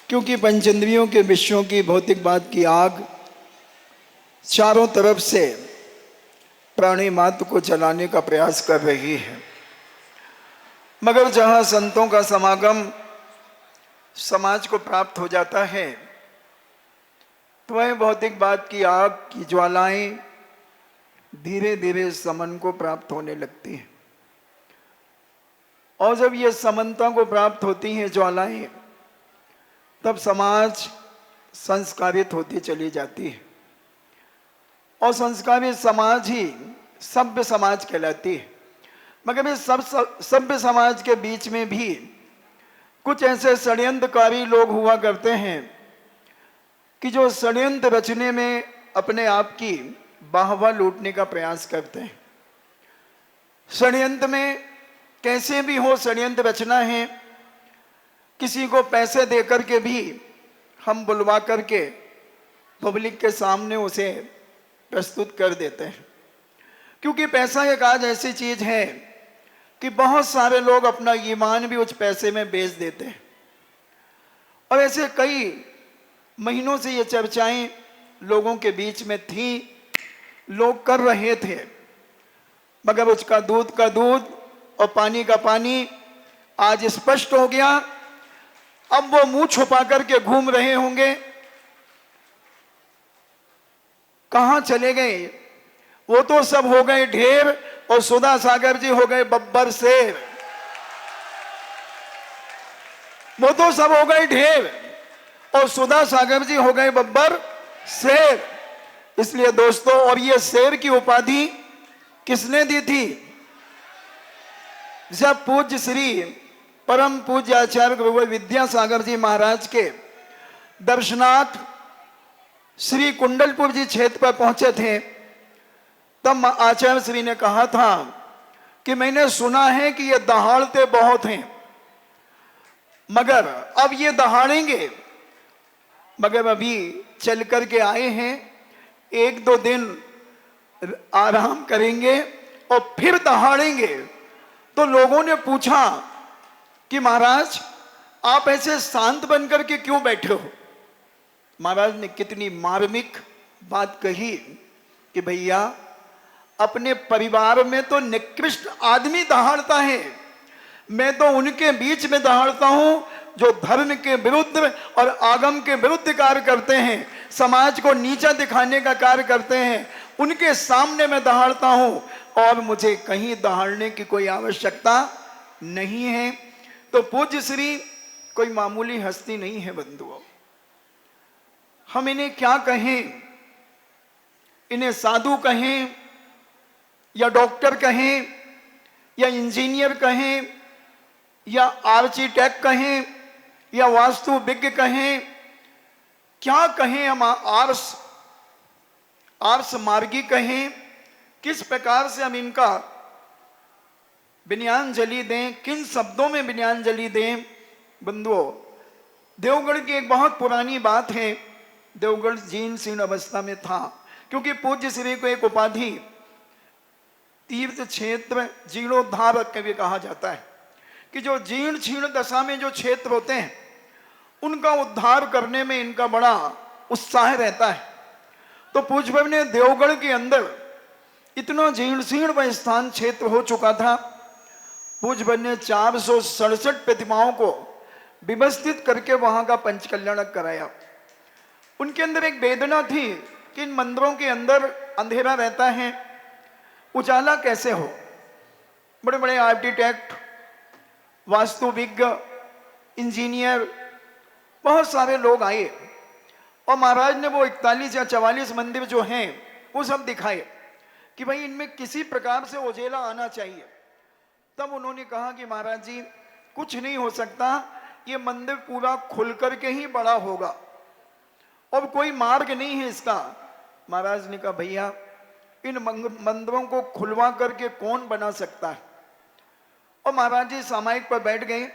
क्योंकि पंचेंद्रियों के विषयों की भौतिक बात की आग चारों तरफ से प्राणी मात्र को जलाने का प्रयास कर रही है। मगर जहाँ संतों का समागम समाज को प्राप्त हो जाता है तो वह भौतिक बात की आग की ज्वालाएं धीरे धीरे समन को प्राप्त होने लगती हैं। और जब ये समन्ता को प्राप्त होती हैं ज्वालाएं, तब समाज संस्कारित होती चली जाती है और संस्कारित समाज ही सभ्य समाज कहलाती है। मगर इस सभ्य समाज के बीच में भी कुछ ऐसे षड्यंत्रकारी लोग हुआ करते हैं कि जो षड्यंत्र रचने में अपने आप की बाहवा लूटने का प्रयास करते हैं। षड्यंत्र में कैसे भी हो षड्यंत्र रचना है, किसी को पैसे दे करके भी हम बुलवा करके पब्लिक के सामने उसे प्रस्तुत कर देते हैं। क्योंकि पैसा एक आज ऐसी चीज है कि बहुत सारे लोग अपना ईमान भी उस पैसे में बेच देते हैं। और ऐसे कई महीनों से ये चर्चाएं लोगों के बीच में थी, लोग कर रहे थे, मगर उसका दूध का दूध और पानी का पानी आज स्पष्ट हो गया। अब वो मुंह छुपा करके घूम रहे होंगे, कहां चले गए? वो तो सब हो गए ढेर और सुधा सागर जी हो गए बब्बर शेर। वो तो सब हो गए ढेर और सुधा सागर जी हो गए बब्बर शेर। इसलिए दोस्तों, और ये शेर की उपाधि किसने दी थी? जब पूज्य श्री परम पूज्य आचार्य गुरु विद्यासागर जी महाराज के दर्शनार्थ श्री कुंडलपुर जी क्षेत्र पर पहुंचे थे, तब आचार्य श्री ने कहा था कि मैंने सुना है कि ये दहाड़ते बहुत हैं, मगर अब ये दहाड़ेंगे, मगर अभी चल करके आए हैं, एक दो दिन आराम करेंगे और फिर दहाड़ेंगे। तो लोगों ने पूछा कि महाराज आप ऐसे शांत बनकर के क्यों बैठे हो? महाराज ने कितनी मार्मिक बात कही कि भैया, अपने परिवार में तो निकृष्ट आदमी दहाड़ता है, मैं तो उनके बीच में दहाड़ता हूं जो धर्म के विरुद्ध और आगम के विरुद्ध कार्य करते हैं, समाज को नीचा दिखाने का कार्य करते हैं, उनके सामने मैं दहाड़ता हूं और मुझे कहीं दहाड़ने की कोई आवश्यकता नहीं है। तो पूज्य श्री कोई मामूली हस्ती नहीं है बंधुओं। हम इन्हें क्या कहें? इन्हें साधु कहें या डॉक्टर कहें या इंजीनियर कहें या आर्किटेक्ट कहें या वास्तुविज्ञ कहें, क्या कहें? हम आर्स मार्गी कहें? किस प्रकार से हम इनका विनयांजलि दें, किन शब्दों में विनयांजलि दें? बंधुओं, देवगढ़ की एक बहुत पुरानी बात है। देवगढ़ जीर्ण शीर्ण अवस्था में था, क्योंकि पूज्य श्री को एक उपाधि तीर्थ क्षेत्र जीर्णोद्धारक के भी कहा जाता है कि जो जीर्ण क्षीण दशा में जो क्षेत्र होते हैं उनका उद्धार करने में इनका बड़ा उत्साह रहता है। तो पूज्य ने देवगढ़ के अंदर इतना जीर्ण शीर्ण वह स्थान क्षेत्र हो चुका था, पूज्य ने 467 प्रतिमाओं को व्यवस्थित करके वहां का पंचकल्याणक कराया। उनके अंदर एक वेदना थी कि इन मंदिरों के अंदर अंधेरा रहता है, उजाला कैसे हो? बड़े बड़े आर्किटेक्ट, वास्तुविज्ञ, इंजीनियर, बहुत सारे लोग आए और महाराज ने वो 41 या 44 मंदिर जो हैं वो सब दिखाए कि भाई इनमें किसी प्रकार से उजेला आना चाहिए। तब उन्होंने कहा कि महाराज जी, कुछ नहीं हो सकता, ये मंदिर पूरा खुल करके ही बड़ा होगा और कोई मार्ग नहीं है इसका। महाराज ने कहा भैया, इन मंदिरों को खुलवा करके कौन बना सकता है? और महाराज जी सामायिक पर बैठ गए।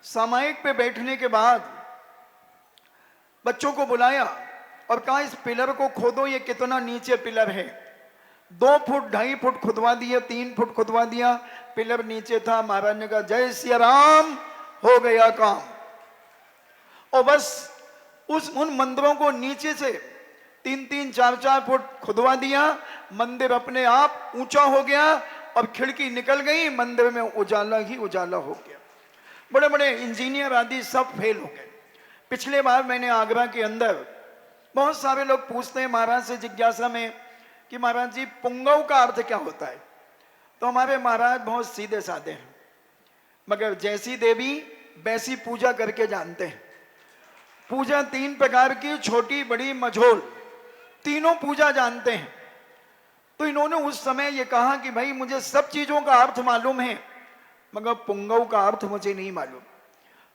सामायिक पे बैठने के बाद बच्चों को बुलाया और कहा इस पिलर को खोदो, ये कितना नीचे पिलर है। 2 फुट 2.5 फुट खुदवा दिया, 3 फुट खुदवा दिया, पिलर नीचे था। महाराज ने कहा जय सिया राम, हो गया काम। और बस उन मंदिरों को नीचे से 3-3, 4-4 फुट खुदवा दिया, मंदिर अपने आप ऊंचा हो गया और खिड़की निकल गई, मंदिर में उजाला ही उजाला हो गया। बड़े बड़े इंजीनियर आदि सब फेल हो गए। पिछले बार मैंने आगरा के अंदर, बहुत सारे लोग पूछते हैं महाराज से जिज्ञासा में कि महाराज जी पुंगव का अर्थ क्या होता है, तो हमारे महाराज बहुत सीधे साधे हैं, मगर जैसी देवी वैसी पूजा करके जानते हैं। पूजा 3 प्रकार की, छोटी, बड़ी, मझोल, तीनों पूजा जानते हैं। तो इन्होंने उस समय ये कहा कि भाई मुझे सब चीजों का अर्थ मालूम है, मगर पुंगव का अर्थ मुझे नहीं मालूम।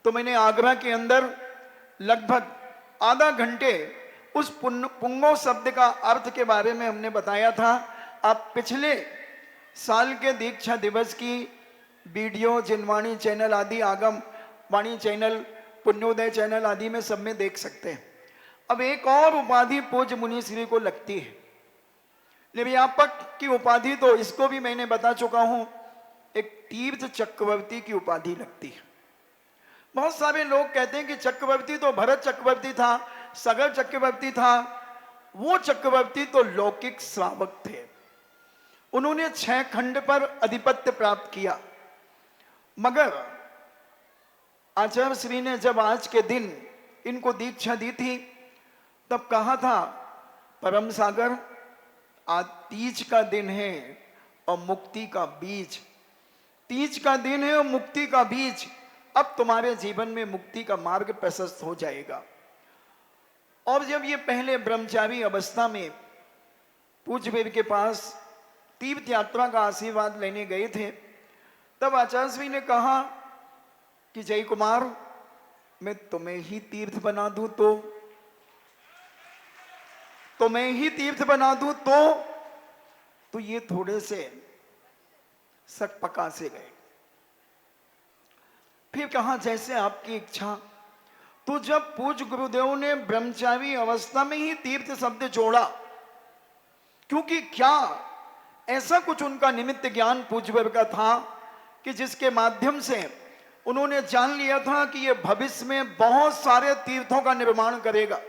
तो मैंने आगरा के अंदर लगभग आधा घंटे उस पुंगव शब्द का अर्थ के बारे में हमने बताया था। आप पिछले साल के दीक्षा दिवस की वीडियो जिनवाणी चैनल आदि, आगम वाणी चैनल, पुण्योदय चैनल आदि में सब में देख सकते हैं। अब एक और उपाधि पूज्य मुनि श्री को लगती है, निर्व्यापक की उपाधि, तो इसको भी मैंने बता चुका हूं, एक तीर्थ चक्रवर्ती की उपाधि लगती है। बहुत सारे लोग कहते हैं कि चक्रवर्ती तो भरत चक्रवर्ती था, सगर चक्रवर्ती था। वो चक्रवर्ती तो लौकिक श्रावक थे, उन्होंने 6 खंड पर अधिपत्य प्राप्त किया। मगर आचार्य श्री ने जब आज के दिन इनको दीक्षा दी थी, तब कहा था परम सागर आज तीज का दिन है और मुक्ति का बीज, तीज का दिन है और मुक्ति का बीज, अब तुम्हारे जीवन में मुक्ति का मार्ग प्रशस्त हो जाएगा। और जब ये पहले ब्रह्मचारी अवस्था में पूज्य देव के पास तीर्थ यात्रा का आशीर्वाद लेने गए थे, तब आचार्य श्री ने कहा कि जय कुमार, मैं तुम्हें ही तीर्थ बना दूं तो मैं ही तीर्थ बना दूं तो ये थोड़े से सक पका से गए। फिर कहा जैसे आपकी इच्छा। तो जब पूज्य गुरुदेव ने ब्रह्मचारी अवस्था में ही तीर्थ शब्द जोड़ा, क्योंकि क्या ऐसा कुछ उनका निमित्त ज्ञान पूज्य का था कि जिसके माध्यम से उन्होंने जान लिया था कि यह भविष्य में बहुत सारे तीर्थों का निर्माण करेगा,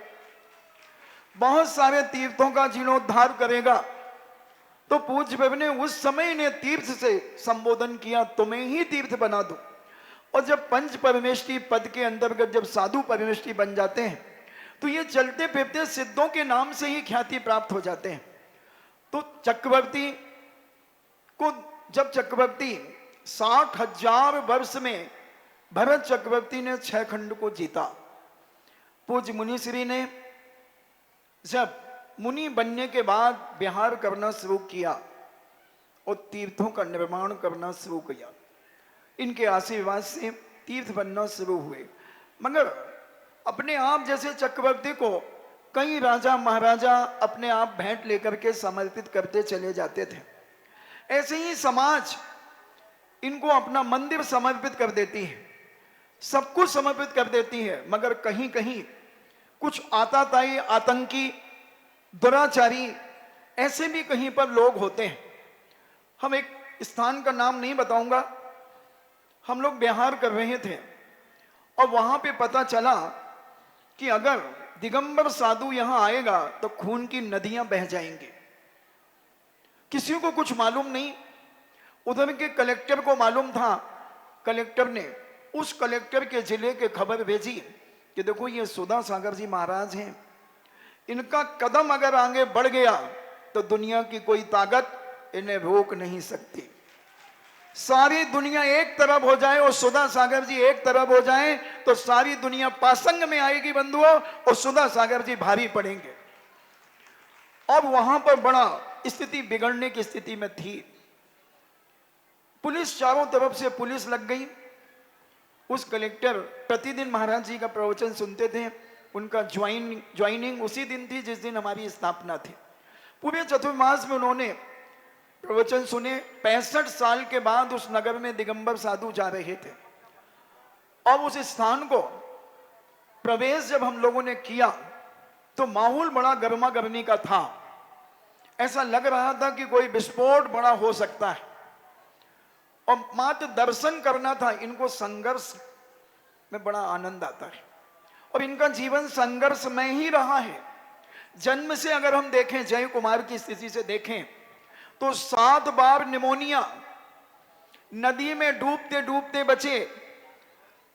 बहुत सारे तीर्थों का जीर्णोद्धार करेगा। तो पूज्य बाबा ने उस समय ने तीर्थ से संबोधन किया, तुम्हें ही तीर्थ बना दो। और जब पंच परमेष्ठी पद के अंतर्गत जब साधु परमेष्ठी बन जाते हैं, तो ये चलते फिरते सिद्धों के नाम से ही ख्याति प्राप्त हो जाते हैं। तो चक्रवर्ती को, जब चक्रवर्ती 60,000 वर्ष में भरत चक्रवर्ती ने 6 खंड को जीता, पूज्य मुनिश्री ने जब मुनि बनने के बाद विहार करना शुरू किया और तीर्थों का निर्माण करना शुरू किया, इनके आशीर्वाद से तीर्थ बनना शुरू हुए। मगर अपने आप जैसे चक्रवर्ती को कई राजा महाराजा अपने आप भेंट लेकर के समर्पित करते चले जाते थे, ऐसे ही समाज इनको अपना मंदिर समर्पित कर देती है, सब कुछ समर्पित कर देती है। मगर कहीं कहीं कुछ आताताई, आतंकी, दुराचारी ऐसे भी कहीं पर लोग होते हैं। हम एक स्थान का नाम नहीं बताऊंगा, हम लोग बिहार कर रहे थे और वहां पे पता चला कि अगर दिगंबर साधु यहां आएगा तो खून की नदियां बह जाएंगी। किसी को कुछ मालूम नहीं, उधर के कलेक्टर को मालूम था। कलेक्टर ने उस कलेक्टर के जिले के खबर भेजी कि देखो ये सुधा सागर जी महाराज हैं, इनका कदम अगर आगे बढ़ गया तो दुनिया की कोई ताकत इन्हें रोक नहीं सकती। सारी दुनिया एक तरफ हो जाए और सुधा सागर जी एक तरफ हो जाए तो सारी दुनिया पासंग में आएगी बंधुओं, और सुधा सागर जी भारी पड़ेंगे। अब वहां पर बड़ा स्थिति बिगड़ने की स्थिति में थी। पुलिस, चारों तरफ से पुलिस लग गई। उस कलेक्टर प्रतिदिन महाराज जी का प्रवचन सुनते थे, उनका ज्वाइनिंग उसी दिन थी जिस दिन हमारी स्थापना थी। पूरे चतुर्मास में उन्होंने प्रवचन सुने। 65 साल के बाद उस नगर में दिगंबर साधु जा रहे थे। अब उस स्थान को प्रवेश जब हम लोगों ने किया तो माहौल बड़ा गर्मा गर्मी का था। ऐसा लग रहा था कि कोई विस्फोट बड़ा हो सकता है और मात्र दर्शन करना था। इनको संघर्ष में बड़ा आनंद आता है और इनका जीवन संघर्ष में ही रहा है। जन्म से अगर हम देखें, जय कुमार की स्थिति से देखें तो 7 बार निमोनिया, नदी में डूबते डूबते बचे,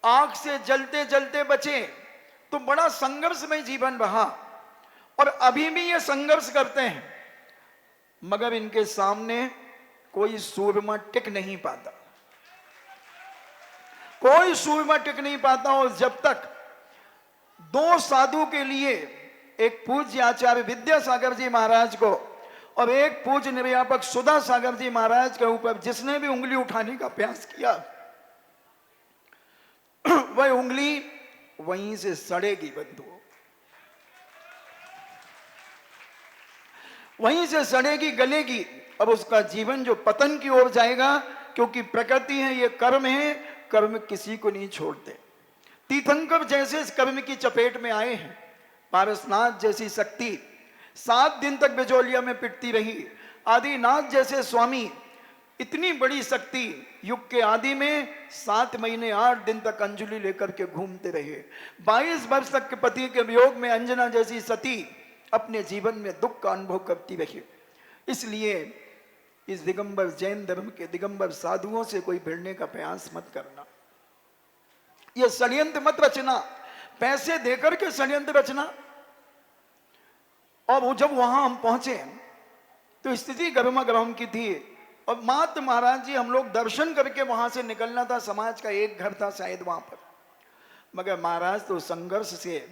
आग से जलते जलते बचे, तो बड़ा संघर्षमय जीवन रहा और अभी भी ये संघर्ष करते हैं, मगर इनके सामने कोई सूरमा टिक नहीं पाता, कोई सूरमा टिक नहीं पाता। और जब तक 2 साधु के लिए, एक पूज्य आचार्य विद्यासागर जी महाराज को और एक पूज्य निर्यापक सुधा सागर जी महाराज के ऊपर जिसने भी उंगली उठाने का प्रयास किया, वह उंगली वहीं से सड़ेगी बंधुओं, वहीं से सड़ेगी, गलेगी, अब उसका जीवन जो पतन की ओर जाएगा, क्योंकि प्रकृति है, ये कर्म है, कर्म किसी को नहीं छोड़ते। तीर्थंकर जैसे इस कर्म की चपेट में आए हैं, पारसनाथ जैसी शक्ति 7 दिन तक बिजोलिया में पिटती रही, आदिनाथ जैसे स्वामी इतनी बड़ी शक्ति युग के आदि में 7 महीने 8 दिन तक अंजलि लेकर के घूमते रहे। 22 वर्ष तक के पति के वियोग में अंजना जैसी सती अपने जीवन में दुख का अनुभव करती रही। इसलिए इस दिगंबर जैन धर्म के दिगंबर साधुओं से कोई भिड़ने का प्रयास मत करना, यह षड्यंत्र मत रचना, पैसे देकर के षड्यंत्र रचना। और वो जब वहां हम पहुंचे तो स्थिति गर्मा गर्म की थी और मात्र महाराज जी हम लोग दर्शन करके वहां से निकलना था, समाज का एक घर था शायद वहां पर, मगर महाराज तो संघर्ष से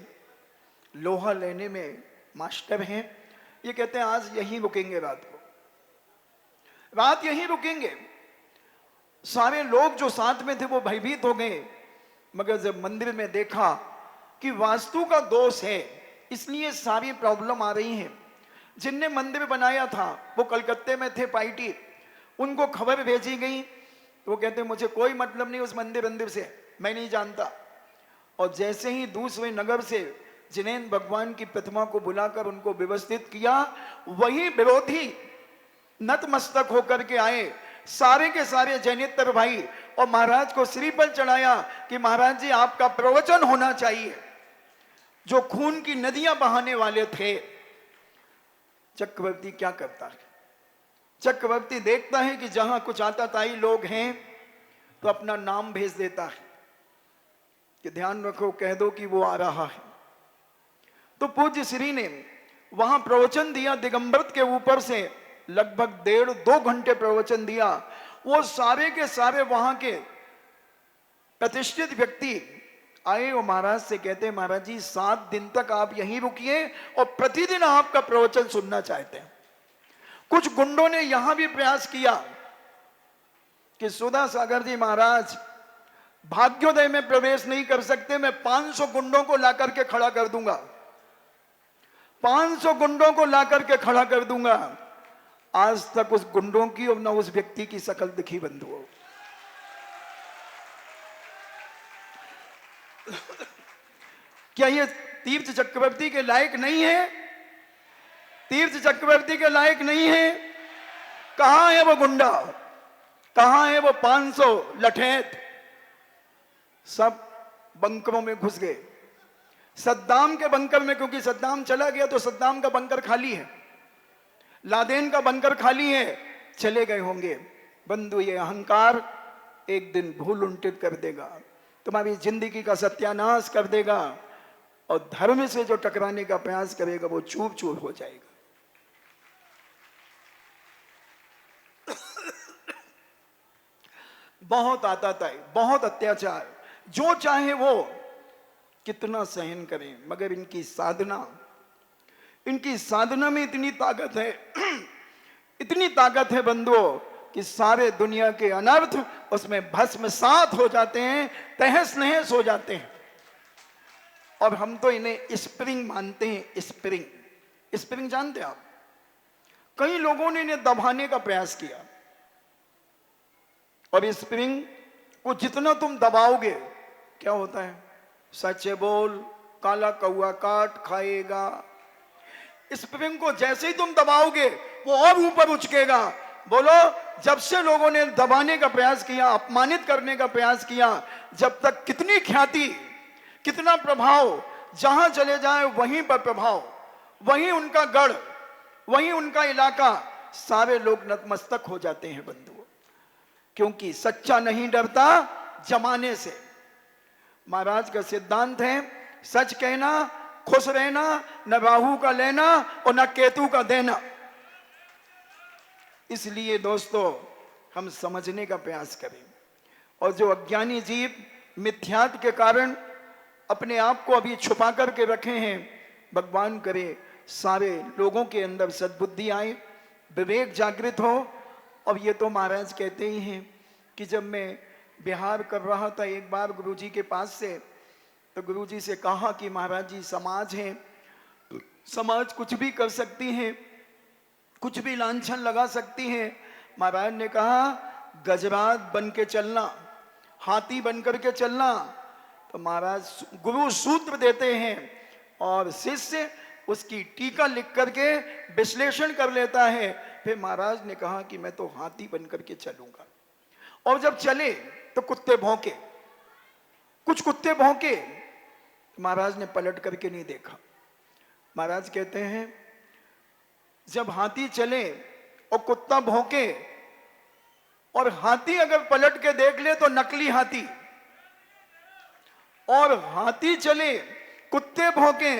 लोहा लेने में मास्टर हैं। ये कहते हैं आज यहीं रुकेंगे, रात यहीं रुकेंगे। सारे लोग जो साथ में थे वो भयभीत हो गए, मगर जब मंदिर में देखा कि वास्तु का दोष है, इसलिए सारी प्रॉब्लम आ रही है। जिनने मंदिर बनाया था वो कलकत्ते में थे, पाइटी, उनको खबर भेजी गई, वो कहते मुझे कोई मतलब नहीं उस मंदिर से, मैं नहीं जानता। और जैसे ही दूसरे नगर से जिनेन भगवान की प्रतिमा को बुलाकर उनको व्यवस्थित किया, वही विरोधी नतमस्तक होकर के आए, सारे के सारे जैनेतर भाई, और महाराज को श्रीफल चढ़ाया कि महाराज जी आपका प्रवचन होना चाहिए। जो खून की नदियां बहाने वाले थे, चक्रवर्ती क्या करता है? चक्रवर्ती देखता है कि जहां कुछ आताताई लोग हैं तो अपना नाम भेज देता है कि ध्यान रखो, कह दो कि वो आ रहा है। तो पूज्य श्री ने वहां प्रवचन दिया, दिगंबर के ऊपर से लगभग 1.5-2 घंटे प्रवचन दिया। वो सारे के सारे वहां के प्रतिष्ठित व्यक्ति आए और महाराज से कहते हैं महाराज जी 7 दिन तक आप यहीं रुकिए और प्रतिदिन आपका प्रवचन सुनना चाहते हैं। कुछ गुंडों ने यहां भी प्रयास किया कि सुधा सागर जी महाराज भाग्योदय में प्रवेश नहीं कर सकते, मैं 500 गुंडों को ला करके खड़ा कर दूंगा, 500 गुंडों को ला करके खड़ा कर दूंगा। आज तक उस गुंडों की और न उस व्यक्ति की शकल दिखी बंधुओं। क्या ये तीर्थ चक्रवर्ती के लायक नहीं है? तीर्थ चक्रवर्ती के लायक नहीं है? कहां है वो गुंडा, कहां है वो 500 लठैत? सब बंकरों में घुस गए, सद्दाम के बंकर में, क्योंकि सद्दाम चला गया तो सद्दाम का बंकर खाली है, लादेन का बंकर खाली है, चले गए होंगे। बंधु ये अहंकार एक दिन भूल उल्टित कर देगा, तुम्हारी जिंदगी का सत्यानाश कर देगा, और धर्म से जो टकराने का प्रयास करेगा वो चूर चूर हो जाएगा। बहुत आताताई, बहुत अत्याचार, जो चाहे वो कितना सहन करें, मगर इनकी साधना में इतनी ताकत है, इतनी ताकत है बंधुओं कि सारे दुनिया के अनर्थ उसमें भस्मसात हो जाते हैं, तहस नहस हो जाते हैं। और हम तो इन्हें स्प्रिंग मानते हैं। स्प्रिंग जानते हैं आप? कई लोगों ने इन्हें दबाने का प्रयास किया, और स्प्रिंग को जितना तुम दबाओगे क्या होता है? सच बोल, काला कौआ काट खाएगा। स्प्रिंग को जैसे ही तुम दबाओगे वो और ऊपर उचकेगा। बोलो, जब से लोगों ने दबाने का प्रयास किया, अपमानित करने का प्रयास किया, जब तक कितनी ख्याति, कितना प्रभाव जहां चले जाए वहीं पर प्रभाव, वहीं उनका गढ़, वहीं उनका इलाका, सारे लोग नतमस्तक हो जाते हैं बंधुओं। क्योंकि सच्चा नहीं डरता जमाने से। महाराज का सिद्धांत है सच कहना, खुश रहना, न राहु का लेना और न केतु का देना। इसलिए दोस्तों हम समझने का प्रयास करें, और जो अज्ञानी जीव मिथ्यात्व के कारण अपने आप को अभी छुपा करके रखे हैं, भगवान करे सारे लोगों के अंदर सद्बुद्धि आए, विवेक जागृत हो। अब ये तो महाराज कहते ही हैं कि जब मैं बिहार कर रहा था एक बार गुरुजी के पास से, तो गुरुजी से कहा कि महाराज जी समाज है, समाज कुछ भी कर सकती है, कुछ भी लांछन लगा सकती है। महाराज ने कहा गजराज बन के चलना, हाथी बन करके चलना। तो महाराज गुरु सूत्र देते हैं और शिष्य उसकी टीका लिख करके विश्लेषण कर लेता है। फिर महाराज ने कहा कि मैं तो हाथी बन करके चलूंगा। और जब चले तो कुत्ते भौंके, कुछ कुत्ते भौंके, महाराज ने पलट करके नहीं देखा। महाराज कहते हैं जब हाथी चले और कुत्ता भौंके, और हाथी अगर पलट के देख ले तो नकली हाथी, और हाथी चले कुत्ते भौंके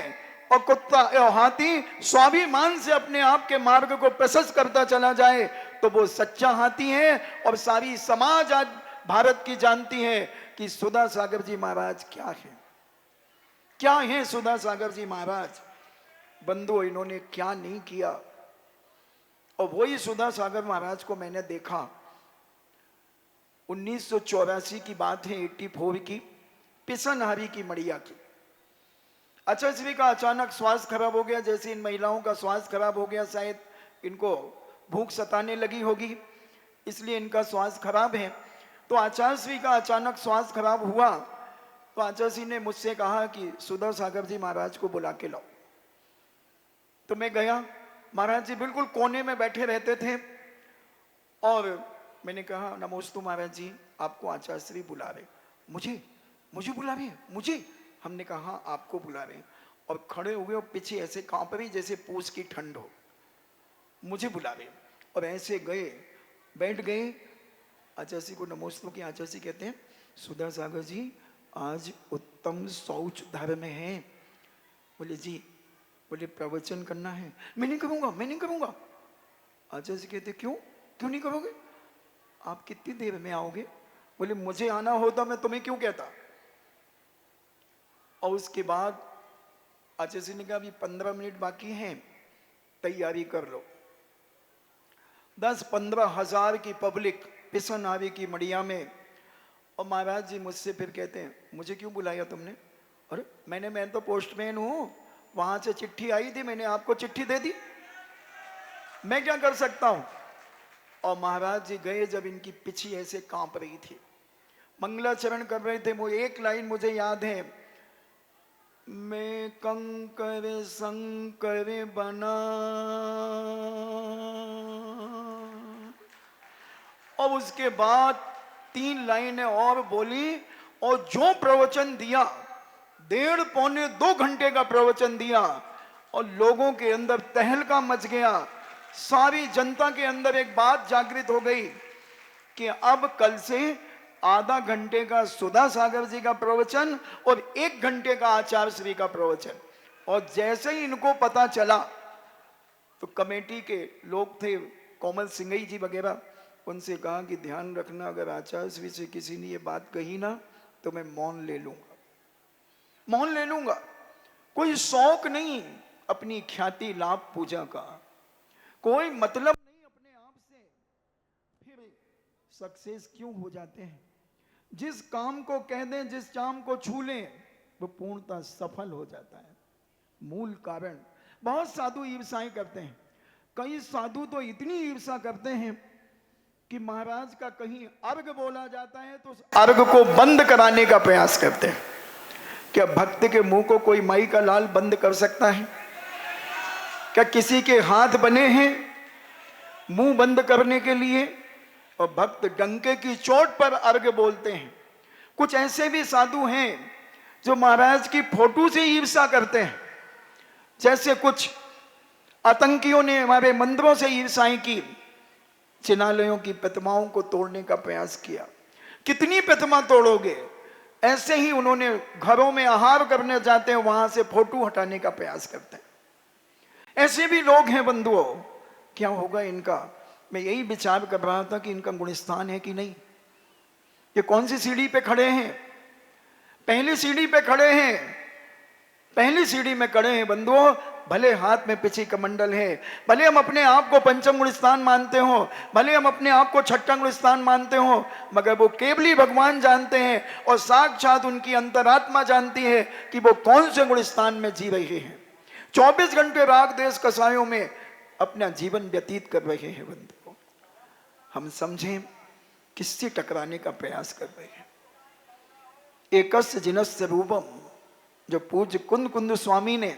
और कुत्ता और हाथी स्वाभिमान से अपने आप के मार्ग को प्रशस्त करता चला जाए, तो वो सच्चा हाथी है। और सारी समाज आज भारत की जानती है कि सुधा सागर जी महाराज क्या है, क्या है सुधा सागर जी महाराज। बंधु इन्होंने क्या नहीं किया। और वही सुधा सागर महाराज को मैंने देखा 1984 की बात है, 84 की, पिसनहारी की मड़िया की। अचश्री का अचानक स्वास्थ्य खराब हो गया, जैसे इन महिलाओं का स्वास्थ्य खराब हो गया, शायद इनको भूख सताने लगी होगी, इसलिए इनका स्वास्थ्य खराब है। तो आचार्यश्री का अचानक स्वास्थ्य खराब हुआ, तो आचार्यश्री ने मुझसे कहा कि सुधा सागर जी महाराज को बुला के लाओ। तो मैं गया, महाराज जी बिल्कुल कोने में बैठे रहते थे, और मैंने कहा नमोस्तु महाराज जी, आपको आचार्यश्री बुला रहे। मुझे बुला रहे हैं? मुझे? हमने कहा आपको बुला रहे हैं। और खड़े हुए और पीछे ऐसे कांप रही जैसे पूछ की ठंड हो, मुझे बुला रहे। और ऐसे गए, बैठ गए, आचार्य को नमोस्तु की। आचार्य कहते हैं सुधा सागर जी आज उत्तम शौच धर्म है। बोले जी, बोले प्रवचन करना है। मैं नहीं करूंगा। आचार्य कहते क्यों नहीं करोगे? आप कितनी देर में आओगे? बोले मुझे आना होता मैं तुम्हें क्यों कहता। और उसके बाद आचार्य ने कहा अभी 15 मिनट बाकी हैं, तैयारी कर लो। 10-15 हजार की पब्लिक पिसनहारी की मड़िया में। और महाराज जी मुझसे फिर कहते हैं मुझे क्यों बुलाया तुमने? अरे मैं तो पोस्टमैन हूं, वहां से चिट्ठी आई थी, मैंने आपको चिट्ठी दे दी, मैं क्या कर सकता हूं। और महाराज जी गए, जब इनकी पिछी ऐसे कांप रही थी, मंगलाचरण कर रहे थे, वो एक लाइन मुझे याद है, मैं कंकर संकर बना। और उसके बाद 3 लाइनें और बोली, और जो प्रवचन दिया 1.5-2 घंटे का प्रवचन दिया, और लोगों के अंदर तहलका मच गया। सारी जनता के अंदर एक बात जागृत हो गई कि अब कल से आधा घंटे का सुधा सागर जी का प्रवचन और 1 घंटे का आचार्य श्री का प्रवचन। और जैसे ही इनको पता चला, तो कमेटी के लोग थे, कोमल सिंघई जी वगैरह, उनसे कहा कि ध्यान रखना, अगर आचार्य श्री से किसी ने ये बात कही ना, तो मैं मौन ले लूंगा। कोई शौक नहीं अपनी ख्याति लाभ पूजा का, कोई मतलब नहीं अपने आप से। फिर सक्सेस क्यों हो जाते हैं? जिस काम को कह दें, जिस चाम को छू लें, वो पूर्णतः सफल हो जाता है। मूल कारण, बहुत साधु ईर्ष्याएं करते हैं। कई साधु तो इतनी ईर्ष्या करते हैं कि महाराज का कहीं अर्घ बोला जाता है तो उस अर्घ को बंद कराने का प्रयास करते हैं। क्या भक्त के मुंह को कोई माई का लाल बंद कर सकता है? क्या किसी के हाथ बने हैं मुंह बंद करने के लिए? और भक्त डंके की चोट पर अर्घ बोलते हैं। कुछ ऐसे भी साधु हैं जो महाराज की फोटो से ईर्ष्या करते हैं। जैसे कुछ आतंकियों ने हमारे मंदिरों से ईर्ष्याएं की, चिन्हालयों की प्रतिमाओं को तोड़ने का प्रयास किया। कितनी प्रतिमा तोड़ोगे? ऐसे ही उन्होंने घरों में आहार करने जाते हैं, वहां से फोटो हटाने का प्रयास करते हैं। ऐसे भी लोग हैं बंधुओं, क्या होगा इनका? मैं यही विचार कर रहा था कि इनका गुणस्थान है कि नहीं। ये कौन सी सीढ़ी पे खड़े हैं? पहली सीढ़ी पे खड़े हैं, पहली सीढ़ी में खड़े हैं बंधुओं। भले हाथ में पिछी कमंडल है, भले हम अपने आप को पंचम गुण स्थान मानते हो, भले हम अपने आप को छठा गुण स्थान मानते हो, मगर वो केवली भगवान जानते हैं और साक्षात उनकी अंतरात्मा जानती है कि वो कौन से गुण स्थान में जी रहे हैं। 24 घंटे राग देश कसायों में अपना जीवन व्यतीत कर रहे हैं बंधुओं। हम समझें किससे टकराने का प्रयास कर रहे हैं। एकस्य जिनस्य रूपम, जो पूज्य कुंद कुंद स्वामी ने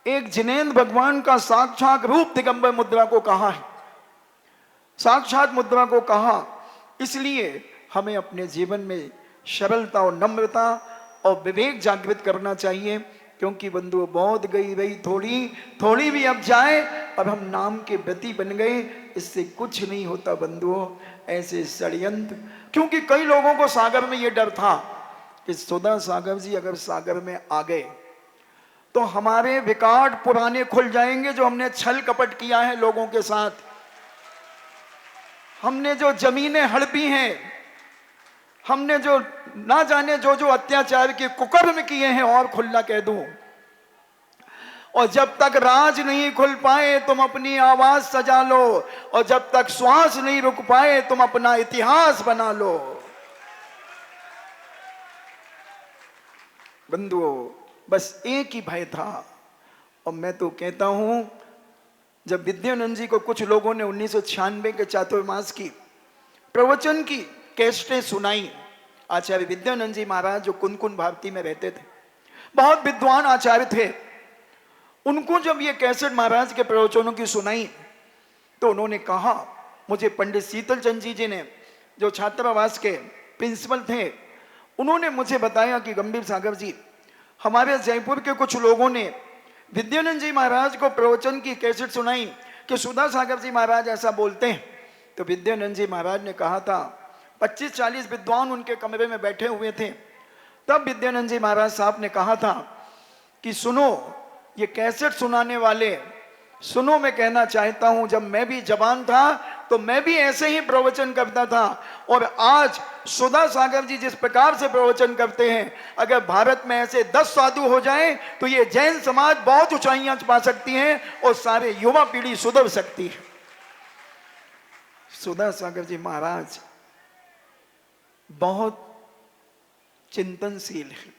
एक जिनेन्द्र भगवान का साक्षात रूप दिगंबर मुद्रा को कहा है, साक्षात मुद्रा को कहा। इसलिए हमें अपने जीवन में सरलता और नम्रता और विवेक जागृत करना चाहिए, क्योंकि बंधुओं बहुत गई रही थोड़ी, थोड़ी भी अब जाए। अब हम नाम के व्रती बन गए, इससे कुछ नहीं होता बंधुओं। ऐसे षड्यंत्र, क्योंकि कई लोगों को सागर में ये डर था कि सुधा सागर जी अगर सागर में आ गए तो हमारे रिकॉर्ड पुराने खुल जाएंगे, जो हमने छल कपट किया है लोगों के साथ, हमने जो जमीनें हड़पी हैं, हमने जो ना जाने जो जो अत्याचार के कुकर्म किए हैं, और खुला कह दूं। और जब तक राज नहीं खुल पाए तुम अपनी आवाज सजा लो, और जब तक श्वास नहीं रुक पाए तुम अपना इतिहास बना लो। बंधुओं, बस एक ही भय था। और मैं तो कहता हूं, जब विद्यानंद जी को कुछ लोगों ने 1996 के चातुर्मास की प्रवचन की कैसेटें सुनाई, आचार्य विद्यानंद जी महाराज जो कुंद भारती में रहते थे, बहुत विद्वान आचार्य थे, उनको जब ये कैसेट महाराज के प्रवचनों की सुनाई तो उन्होंने कहा, मुझे पंडित शीतल चंद जी ने, जो छात्रावास के प्रिंसिपल थे, उन्होंने मुझे बताया कि गंभीर सागर जी, हमारे जयपुर के कुछ लोगों ने विद्यानंद जी महाराज को प्रवचन की कैसेट सुनाई कि सुधा सागर जी महाराज ऐसा बोलते हैं। तो विद्यानंद जी महाराज ने कहा था, 25-40 विद्वान उनके कमरे में बैठे हुए थे, तब विद्यानंद जी महाराज साहब ने कहा था कि सुनो ये कैसेट सुनाने वाले, सुनो, मैं कहना चाहता हूं, जब मैं भी जवान था तो मैं भी ऐसे ही प्रवचन करता था, और आज सुधा सागर जी जिस प्रकार से प्रवचन करते हैं, अगर भारत में ऐसे 10 साधु हो जाएं तो ये जैन समाज बहुत ऊंचाइयां पा सकती है और सारे युवा पीढ़ी सुधर सकती है। सुधा सागर जी महाराज बहुत चिंतनशील है,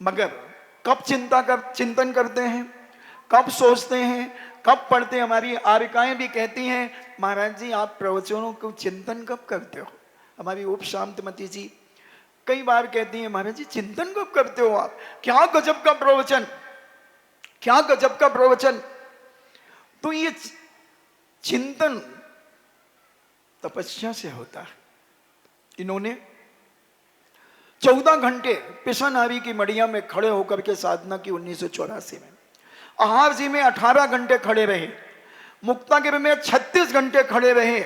मगर कब चिंतन करते हैं, कब सोचते हैं, कब पढ़ते हैं। हमारी आरिकाएं भी कहती हैं, महाराज जी आप प्रवचनों को चिंतन कब करते हो। हमारी उप शांतमती जी कई बार कहती हैं, महाराज जी चिंतन कब करते हो आप, क्या गजब का प्रवचन, क्या गजब का प्रवचन। तो ये चिंतन तपस्या से होता है। इन्होंने 14 घंटे पिशानारी की मड़िया में खड़े होकर के साधना की 1984 में। आहार जी में 18 घंटे खड़े रहे, मुक्तागिर में 36 घंटे खड़े रहे,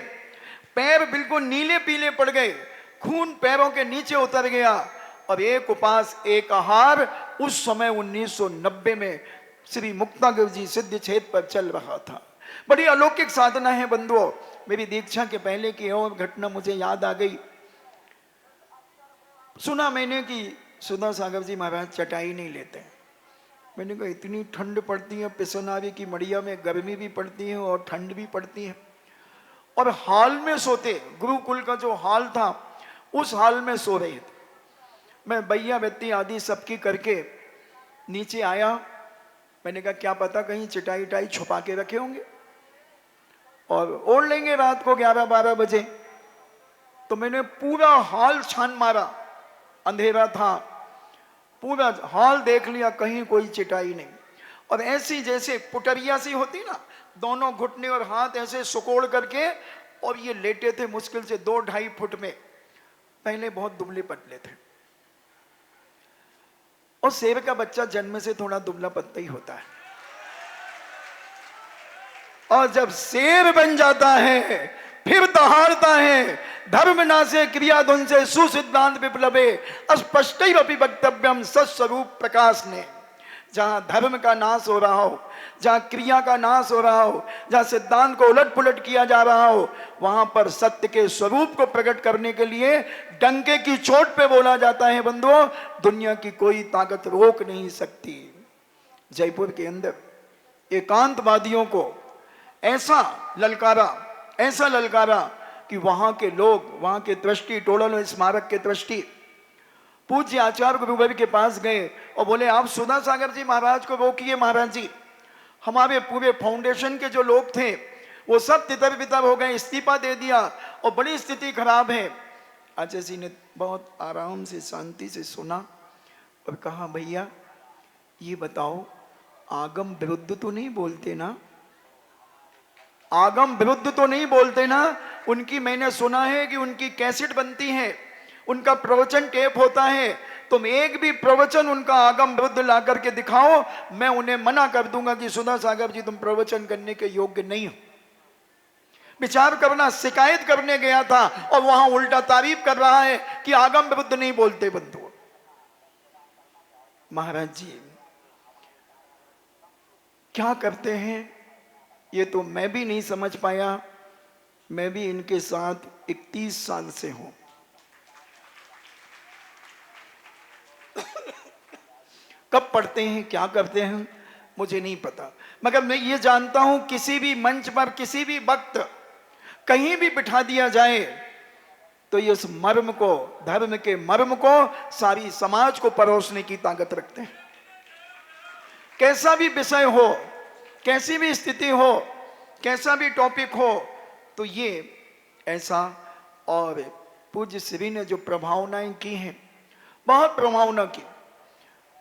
पैर बिल्कुल नीले पीले पड़ गए, खून पैरों के नीचे उतर गया, और एक उपास एक आहार उस समय 1990 में श्री मुक्तागिर जी सिद्ध क्षेत्र पर चल रहा था। बड़ी अलौकिक साधना है बंधुओं। मेरी दीक्षा के पहले की और घटना मुझे याद आ गई। सुना मैंने कि सुधा सागर जी महाराज चटाई नहीं लेते। मैंने कहा इतनी ठंड पड़ती है, पिसनारी की मड़िया में गर्मी भी पड़ती है और ठंड भी पड़ती है, और हाल में सोते, गुरुकुल का जो हाल था उस हाल में सो रहे थे। मैं बैया बत्ती आदि सबकी करके नीचे आया। मैंने कहा क्या पता कहीं चटाई टाई छुपा के रखे होंगे और ओढ़ लेंगे रात को 11-12 बजे। तो मैंने पूरा हाल छान मारा, अंधेरा था, पूरा हाल देख लिया, कहीं कोई चिटाई नहीं। और ऐसी जैसे पुटरिया सी होती ना, दोनों घुटने और हाथ ऐसे सुकोड़ करके, और ये लेटे थे मुश्किल से 2-2.5 फुट में। पहले बहुत दुबले पतले थे। और शेर का बच्चा जन्म से थोड़ा दुबला पतला ही होता है, और जब शेर बन जाता है फिर दहाड़ता है। धर्म नाशे क्रियाधुन से सुसिद्धांत विप्लवे अस्पष्टैरपि वक्तव्यम सत्स्वरूप प्रकाश ने। जहां धर्म का नाश हो रहा हो, जहां क्रिया का नाश हो रहा हो, जहां सिद्धांत को उलट पुलट किया जा रहा हो, वहां पर सत्य के स्वरूप को प्रकट करने के लिए डंके की चोट पे बोला जाता है बंधुओं, दुनिया की कोई ताकत रोक नहीं सकती। जयपुर के अंदर एकांतवादियों को ऐसा ललकारा कि वहां के लोग, वहां के ट्रस्टी, टोडल स्मारक के ट्रस्टी पूज्य आचार्य गुरुदेव के पास गए और बोले आप सुधा सागर जी महाराज को रोकिए, महाराज जी हमारे पूरे फाउंडेशन के जो लोग थे वो सब तितर बितर हो गए, इस्तीफा दे दिया और बड़ी स्थिति खराब है। आचार्य जी ने बहुत आराम से शांति से सुना और कहा भैया ये बताओ आगम विरुद्ध तो नहीं बोलते ना, आगम विरुद्ध तो नहीं बोलते ना। उनकी मैंने सुना है कि उनकी कैसेट बनती है, उनका प्रवचन टेप होता है, तुम एक भी प्रवचन उनका आगम विरुद्ध ला करके दिखाओ, मैं उन्हें मना कर दूंगा कि सुधा सागर जी तुम प्रवचन करने के योग्य नहीं हो। विचार करना, शिकायत करने गया था और वहां उल्टा तारीफ कर रहा है कि आगम विरुद्ध नहीं बोलते। बंधु महाराज जी क्या करते हैं ये तो मैं भी नहीं समझ पाया। मैं भी इनके साथ 31 साल से हूं। कब पढ़ते हैं क्या करते हैं मुझे नहीं पता, मगर मैं ये जानता हूं किसी भी मंच पर किसी भी वक्त कहीं भी बिठा दिया जाए तो ये उस मर्म को, धर्म के मर्म को सारी समाज को परोसने की ताकत रखते हैं। कैसा भी विषय हो, कैसी भी स्थिति हो, कैसा भी टॉपिक हो, तो ये ऐसा। और पूज्य श्री ने जो प्रभावनाएं की हैं, बहुत प्रभावना की,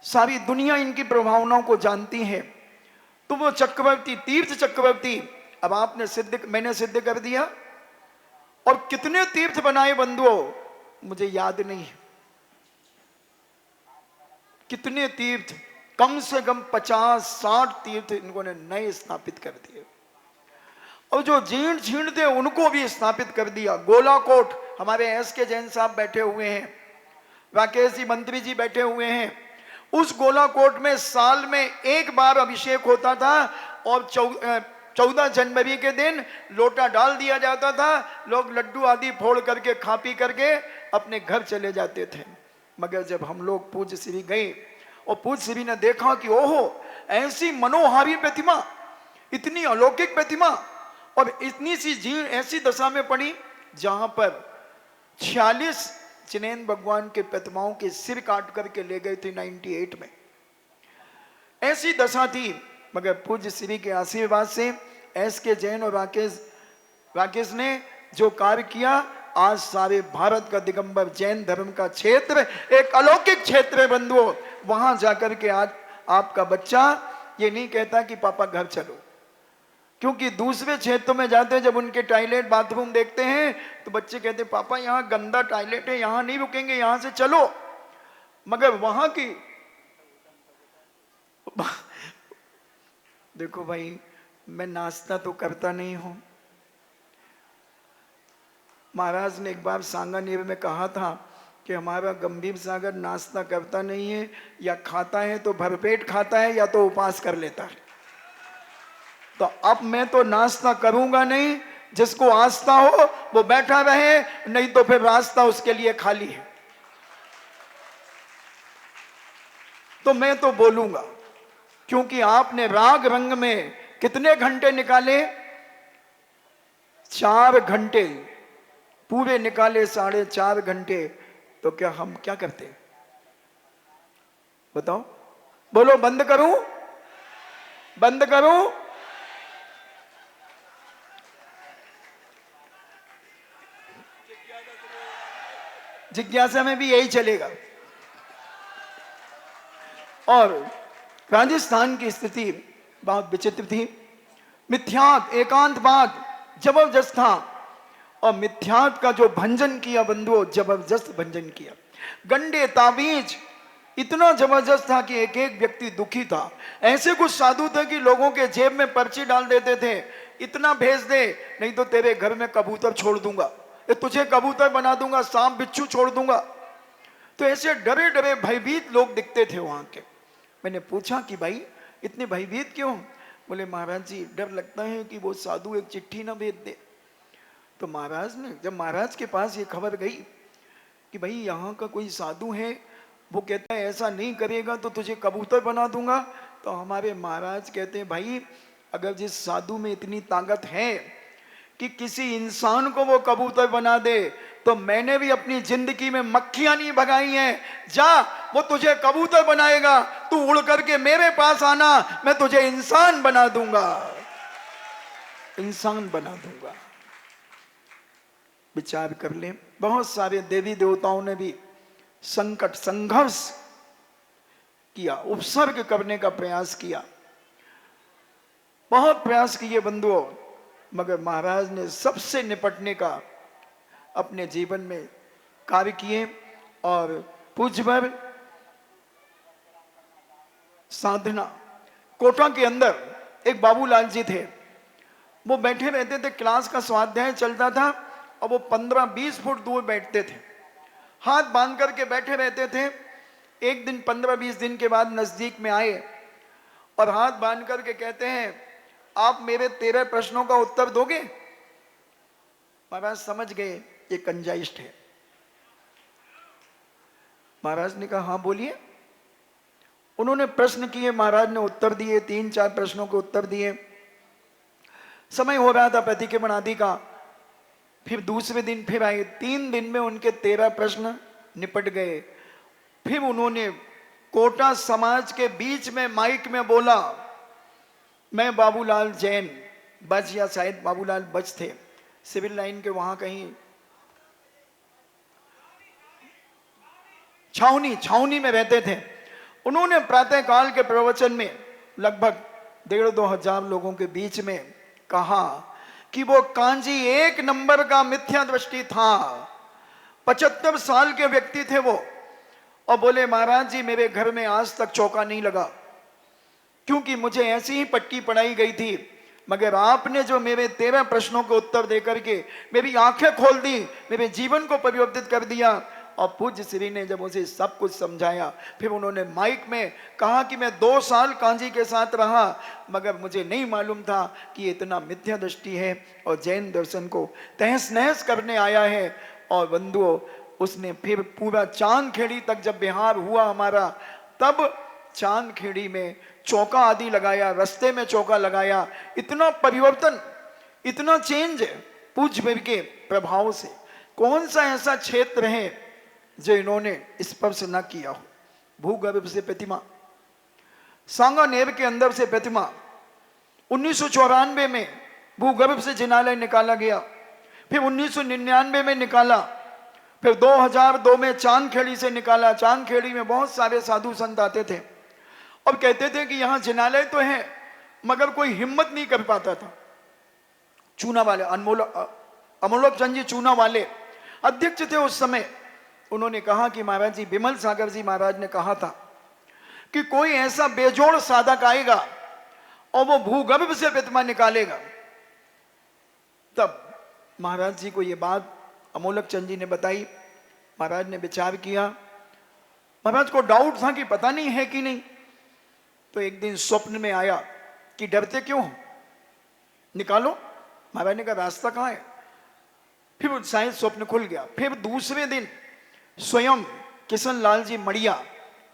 सारी दुनिया इनकी प्रभावनाओं को जानती है। तो वो चक्रवर्ती, तीर्थ चक्रवर्ती, अब आपने मैंने सिद्ध कर दिया। और कितने तीर्थ बनाए बंधुओं मुझे याद नहीं है, कितने तीर्थ, कम से कम 50-60 तीर्थ इन्होंने नए स्थापित कर दिए, और जो जीर्ण थे उनको भी स्थापित कर दिया। गोलाकोट, हमारे एस.के. जैन साहब बैठे हुए हैं, राकेश जी मंत्री जी बैठे हुए हैं। उस गोलाकोट में साल में एक बार अभिषेक होता था और 14 जनवरी के दिन लोटा डाल दिया जाता था, लोग लड्डू आदि फोड़ करके खा पी करके अपने घर चले जाते थे। मगर जब हम लोग पूज्य श्री गए और पूज्य श्री ने देखा कि ओहो ऐसी मनोहारी प्रतिमा, इतनी अलौकिक प्रतिमा, और इतनी सी जीर्ण ऐसी दशा में पड़ी जहां पर 46 जिनेन्द्र भगवान के प्रतिमाओं के सिर काट करके ले गए थे 98 में, ऐसी दशा थी। मगर पूज्य श्री के आशीर्वाद से एस.के. जैन और राकेश ने जो कार्य किया, आज सारे भारत का दिगंबर जैन धर्म का क्षेत्र एक अलौकिक क्षेत्र है बंधुओं। वहां जाकर के आज आपका बच्चा ये नहीं कहता कि पापा घर चलो, क्योंकि दूसरे क्षेत्रों में जाते हैं, जब उनके टॉयलेट बाथरूम देखते हैं तो बच्चे कहते हैं पापा यहाँ गंदा टॉयलेट है, यहाँ नहीं रुकेंगे, यहाँ से चलो। मगर वहां की देखो भाई, मैं नाश्ता तो करता नहीं हूं। महाराज ने एक बार सांगानेर में कहा था कि हमारा गंभीर सागर नाश्ता करता नहीं है, या खाता है तो भरपेट खाता है या तो उपवास कर लेता है। तो अब मैं तो नाश्ता करूंगा नहीं, जिसको आस्था हो वो बैठा रहे, नहीं तो फिर रास्ता उसके लिए खाली है। तो मैं तो बोलूंगा, क्योंकि आपने राग रंग में कितने घंटे निकाले, 4 घंटे पूरे निकाले, 4.5 घंटे। तो क्या हम क्या करते, बताओ, बोलो, बंद करूं, बंद करूं? जिज्ञासा में भी यही चलेगा। और राजस्थान की स्थिति बहुत विचित्र थी। मिथ्यात, एकांतवाद जबरदस्त था, और मिथ्यात का जो भंजन किया बंधुओं, जबरदस्त भंजन किया। गंडे ताबीज इतना जबरदस्त था कि एक एक व्यक्ति दुखी था। ऐसे कुछ साधु थे कि लोगों के जेब में पर्ची डाल देते थे, इतना भेज दे नहीं तो तेरे घर में कबूतर छोड़ दूंगा, ये तुझे कबूतर बना दूंगा, सांप बिच्छू छोड़ दूंगा। तो ऐसे डरे डरे भयभीत लोग दिखते थे वहां के। मैंने पूछा कि भाई इतने भयभीत क्यों? बोले महाराज जी डर लगता है कि वो साधु एक चिट्ठी ना भेज दे। तो महाराज ने, जब महाराज के पास ये खबर गई कि भाई यहाँ का कोई साधु है, वो कहता है ऐसा नहीं करेगा तो तुझे कबूतर बना दूंगा, तो हमारे महाराज कहते हैं भाई अगर जिस साधु में इतनी ताकत है कि किसी इंसान को वो कबूतर बना दे, तो मैंने भी अपनी जिंदगी में मक्खियां नहीं भगाई हैं, जा वो तुझे कबूतर बनाएगा, तू उड़ करके मेरे पास आना, मैं तुझे इंसान बना दूंगा, इंसान बना दूंगा। विचार कर ले, बहुत सारे देवी देवताओं ने भी संकट संघर्ष किया, उपसर्ग करने का प्रयास किया, बहुत प्रयास किए बंधुओं, मगर महाराज ने सबसे निपटने का अपने जीवन में कार्य किए। और पूज्यवर साधना कोटा के अंदर एक बाबूलाल जी थे, वो बैठे रहते थे, क्लास का स्वाध्याय चलता था और वो 15-20 फुट दूर बैठते थे, हाथ बांध करके बैठे रहते थे। एक दिन 15-20 दिन के बाद नजदीक में आए और हाथ बांध करके कहते हैं आप मेरे 13 प्रश्नों का उत्तर दोगे? महाराज समझ गए ये कंजाइस्ट है। महाराज ने कहा हाँ बोलिए। उन्होंने प्रश्न किए, महाराज ने उत्तर दिए, 3-4 प्रश्नों के उत्तर दिए। समय हो रहा था प्रतिक्रमण आदि का। फिर दूसरे दिन फिर आए, 3 दिन में उनके 13 प्रश्न निपट गए। फिर उन्होंने कोटा समाज के बीच में माइक में बोला, मैं बाबूलाल जैन, बच या शायद बाबूलाल बच थे, सिविल लाइन के वहां कहीं छावनी में रहते थे। उन्होंने प्रातः काल के प्रवचन में लगभग 1,500-2 हजार लोगों के बीच में कहा कि वो कांजी 1 नंबर का मिथ्या दृष्टि था, 75 साल के व्यक्ति थे वो, और बोले महाराज जी मेरे घर में आज तक चौका नहीं लगा, क्योंकि मुझे ऐसी ही पट्टी पढ़ाई गई थी, मगर आपने जो मेरे 13 प्रश्नों के उत्तर देकर के मेरी आंखें खोल दी, मेरे जीवन को परिवर्तित कर दिया। और पूज्य श्री ने जब उसे सब कुछ समझाया, फिर उन्होंने माइक में कहा कि मैं 2 साल कांजी के साथ रहा, मगर मुझे नहीं मालूम था कि इतना मिथ्या दृष्टि है और जैन दर्शन को तहस नहस करने आया है। और बंधुओं उसने फिर पूरा चांदखेड़ी तक जब बिहार हुआ हमारा, तब चांदखेड़ी में चौका आदि लगाया, रास्ते में चौका लगाया। इतना परिवर्तन, इतना चेंज पूज्य के प्रभाव से। कौन सा ऐसा क्षेत्र है जो इन्होंने स्पर्श न किया हो? भूगर्भ से प्रतिमा, सांगानेर के अंदर से प्रतिमा, 1994 में भूगर्भ से जिनालय निकाला गया, फिर 1999 में निकाला, फिर 2002 में चांदखेड़ी से निकाला। चांदखेड़ी में बहुत सारे साधु संत आते थे और कहते थे कि यहां जिनालय तो है, मगर कोई हिम्मत नहीं कर पाता था। चूना वाले अमोलक चंद जी चूना वाले अध्यक्ष थे उस समय। उन्होंने कहा कि महाराज जी, विमल सागर जी महाराज ने कहा था कि कोई ऐसा बेजोड़ साधक आएगा और वो भूगर्भ से प्रतिमा निकालेगा। तब महाराज जी को ये बात अमोलक चंद जी ने बताई। महाराज ने विचार किया, महाराज को डाउट था कि पता नहीं है कि नहीं। तो एक दिन स्वप्न में आया कि डरते क्यों हो, निकालो। महाराज ने कहा रास्ता कहाँ है? फिर शायद स्वप्न खुल गया। फिर दूसरे दिन स्वयं किशन लाल जी मड़िया,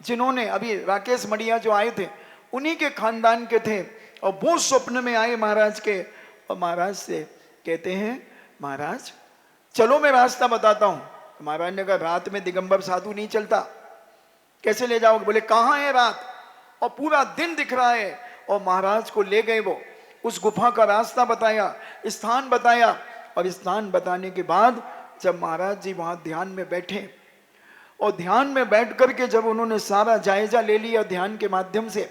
जिन्होंने अभी राकेश मड़िया जो आए थे उन्हीं के खानदान के थे, और वो स्वप्न में आए महाराज के और महाराज से कहते हैं महाराज चलो मैं रास्ता बताता हूं। महाराज ने कहा रात में दिगंबर साधु नहीं चलता, कैसे ले जाओगे? बोले कहाँ है रात? और पूरा दिन दिख रहा है। और महाराज को ले गए, वो उस गुफा का रास्ता बताया, स्थान बताया। और स्थान बताने के बाद जब महाराज जी वहां ध्यान में बैठे और ध्यान में बैठ करके जब उन्होंने सारा जायजा ले लिया ध्यान के माध्यम से,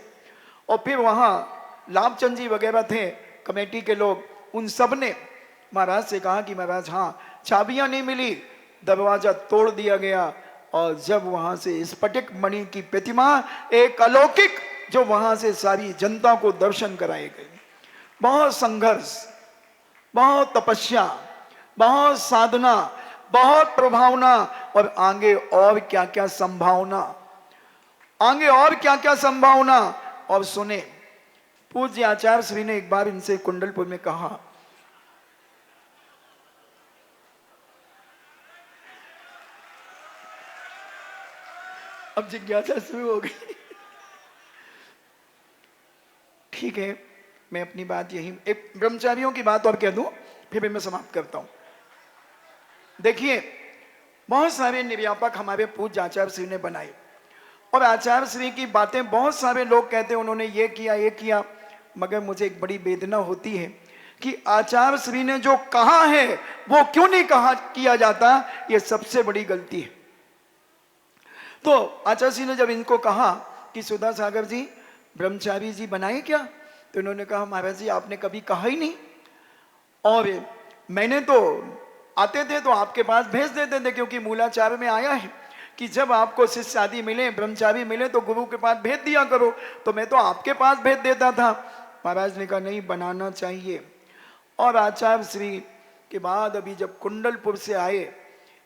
और फिर वहां लाभचंद जी वगैरह थे कमेटी के लोग, उन सब ने महाराज से कहा कि महाराज हाँ चाबियां नहीं मिली, दरवाजा तोड़ दिया गया और जब वहां से स्फटिक मणि की प्रतिमा एक अलौकिक, जो वहां से सारी जनता को दर्शन कराए गए। बहुत संघर्ष, बहुत तपस्या, बहुत साधना, बहुत प्रभावना, और आगे और क्या क्या संभावना, आगे और क्या क्या संभावना। और सुने, पूज्य आचार्य श्री ने एक बार इनसे कुंडलपुर में कहा, अब जिज्ञासा शुरू हो गई। ठीक है, मैं अपनी बात यही, एक ब्रह्मचारियों की बात और कह दूं, फिर मैं समाप्त करता हूं। देखिए, बहुत सारे निर्यापक हमारे पूज्य आचार्य श्री ने बनाए, और आचार्य श्री की बातें बहुत सारे लोग कहते हैं उन्होंने ये किया ये किया, मगर मुझे एक बड़ी वेदना होती है कि आचार्य श्री ने जो कहा है वो क्यों नहीं कहा किया जाता, ये सबसे बड़ी गलती है। तो आचार्य श्री ने जब इनको कहा कि सुधा सागर जी ब्रह्मचारी जी बनाए क्या, तो इन्होंने कहा महाराज जी आपने कभी कहा ही नहीं, और मैंने तो आते थे तो आपके पास भेज देते थे, क्योंकि मूलाचार में आया है कि जब आपको शिष्य आदि मिले, ब्रह्मचारी मिले, तो गुरु के पास भेज दिया करो, तो मैं तो आपके पास भेज देता था। महाराज ने कहा नहीं, बनाना चाहिए। और आचार्य श्री के बाद अभी जब कुंडलपुर से आए,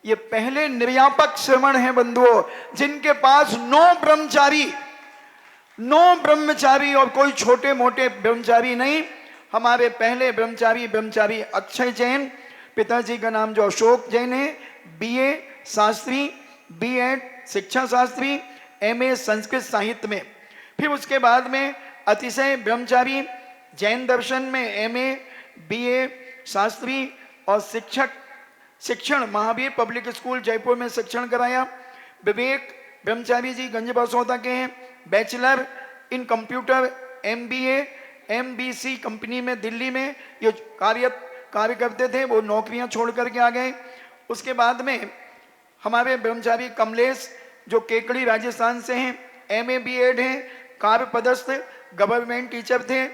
ये पहले निर्यापक श्रवण है बंधुओं, जिनके पास 9 ब्रह्मचारी, और कोई छोटे मोटे ब्रह्मचारी नहीं। हमारे पहले ब्रह्मचारी अक्षय जैन, पिताजी का नाम जो अशोक जैन है, बीए शास्त्री, बीएड शिक्षा शास्त्री, एमए संस्कृत साहित्य में। फिर उसके बाद में अतिशय ब्रह्मचारी, जैन दर्शन में एमए, बीए शास्त्री, और शिक्षण महावीर पब्लिक स्कूल जयपुर में शिक्षण कराया। विवेक ब्रह्मचारी जी गंज बसौदा के हैं, bachelor in computer, MBA, MBC company में दिल्ली में ये कार्य करते थे, वो नौकरियां छोड़ करके आ गए। उसके बाद में हमारे ब्रह्मचारी कमलेश जो केकड़ी राजस्थान से हैं, एमए बीएड हैं, कार्य पदस्थ गवर्नमेंट टीचर थे,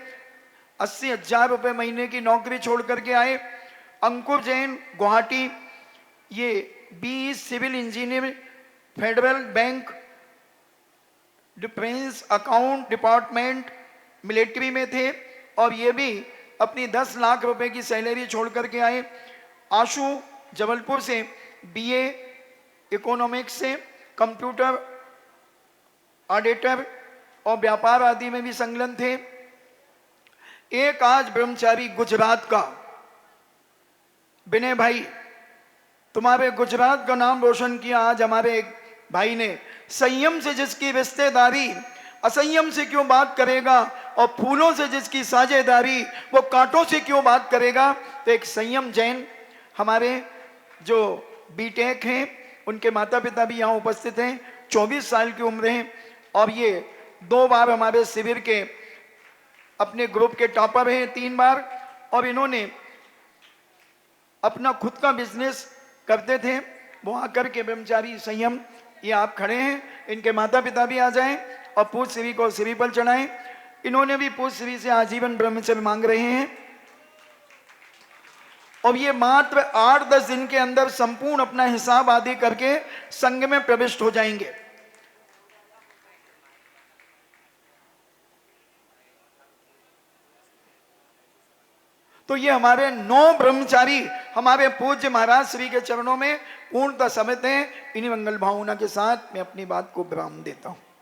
80,000 रुपये महीने की नौकरी छोड़ करके आए। अंकुर जैन गुवाहाटी, ये बी civil engineer, federal bank defence account department military में थे, और ये भी अपनी 10 लाख रुपए की सैलरी छोड़ करके आए। आशु जबलपुर से बीए इकोनॉमिक्स से, कंप्यूटर ऑडिटर और व्यापार आदि में भी संलग्न थे। एक आज ब्रह्मचारी गुजरात का विनय भाई, तुम्हारे गुजरात का नाम रोशन किया आज हमारे एक भाई ने। संयम से जिसकी रिश्तेदारी असंयम से क्यों बात करेगा, और फूलों से जिसकी साझेदारी वो कांटों से क्यों बात करेगा। तो एक संयम जैन हमारे जो बीटेक हैं, उनके माता पिता भी यहाँ उपस्थित हैं, 24 साल की उम्र है, और ये 2 बार हमारे शिविर के अपने ग्रुप के टॉपर हैं, 3 बार। और इन्होंने अपना खुद का बिजनेस करते थे, वो आकर के ब्रह्मचारी संयम, ये आप खड़े हैं, इनके माता पिता भी आ जाएं और पूज्य श्री को श्री पर चढ़ाएं। इन्होंने भी पूज्य श्री से आजीवन ब्रह्मचर्य मांग रहे हैं, और ये मात्र 8-10 दिन के अंदर संपूर्ण अपना हिसाब आदि करके संघ में प्रविष्ट हो जाएंगे। तो ये हमारे 9 ब्रह्मचारी हमारे पूज्य महाराज श्री के चरणों में पूर्णतः समित हैं। इन्हीं मंगल भावना के साथ मैं अपनी बात को विराम देता हूं।